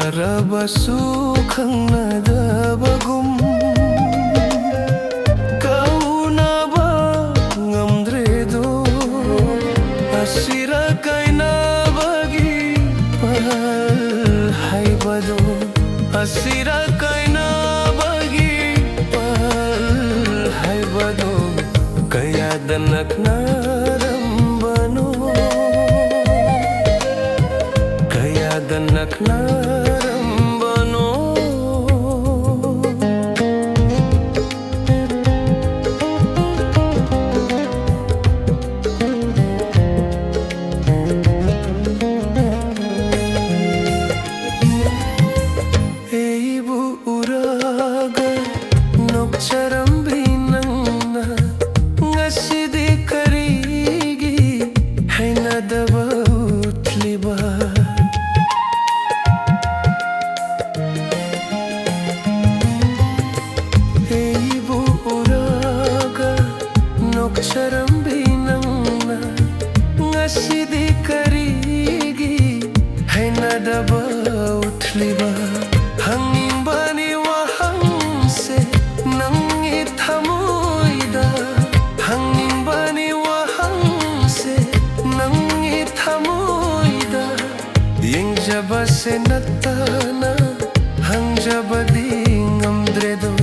ꯎꯅꯔꯕꯁꯨ ꯈꯪꯅꯗꯕꯒꯨꯝ ꯀꯧꯅꯕ ꯉꯝꯗ꯭ꯔꯦꯗꯣ ꯑꯁꯤꯔ ꯀꯥꯏꯅꯕꯒꯤ ꯄꯜ ꯍꯥꯏꯕꯗꯣ ꯑꯁꯤꯔ ꯀꯥꯏꯅꯕꯒꯤ ꯄꯜ ꯍꯥꯏꯕꯗꯣ ꯀꯌꯥꯗ ꯅꯛꯅꯔꯝꯕꯅꯣ ꯀꯌꯥꯗ ꯅꯛꯅꯔꯝꯕꯅꯣ ꯑꯩꯕꯨ ꯎꯔꯒ ꯅꯣꯛꯆꯔꯝꯕꯤ ꯅꯪꯅ ꯉꯁꯤꯗꯤ ꯀꯔꯤꯒꯤ ꯍꯩꯅꯗꯕ ꯎꯠꯂꯤꯕ ꯑꯩꯕು ꯎರಗ ನೊಕ್ಚರಂಬಿ ನನ್ನ ngасidi karigi hainadaba uthliba hangingbani wahangse nangi thamoida hangingbani wahangse nangi thamoida yengjaba se nattana hangjabadi ngamdredo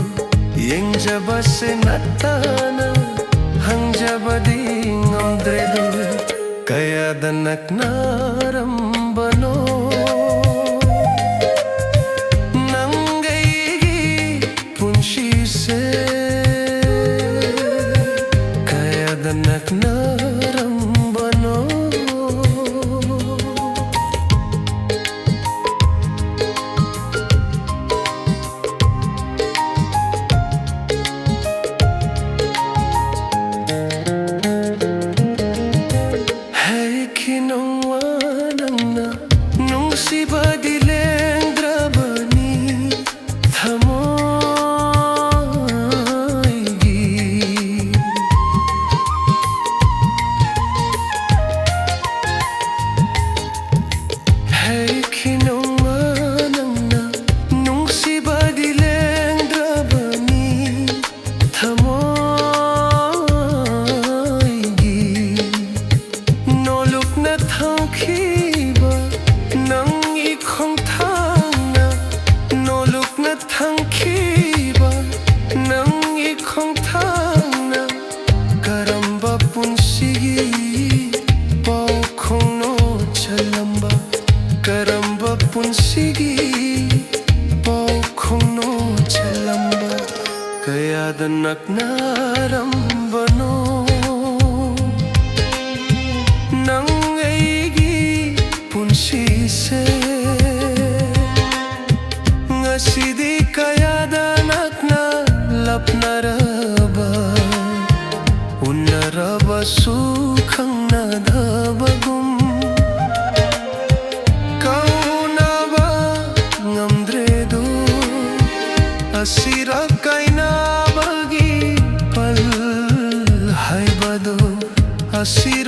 yengjaba se nattana hangjabadi ngamdredo kayada naknarambano nangaigi punshise kayada naknarambano nungsibadi lengdrabani thamoigi hey kinonganangna nungsibadi lengdrabani thamoigi noluk na thangkhiba nangi khongthangna noluk na thangkhiba nangi khongthangna karamba punsigi pau khongno chalamba karamba punsigi pau khongno chalamba kayada naknarambano nangaigi punsise ngasidi kayada nakna lapnaraba unaraba sukhangnadabagum kaunaba ngamdredo asira kainabagi pal haibado asira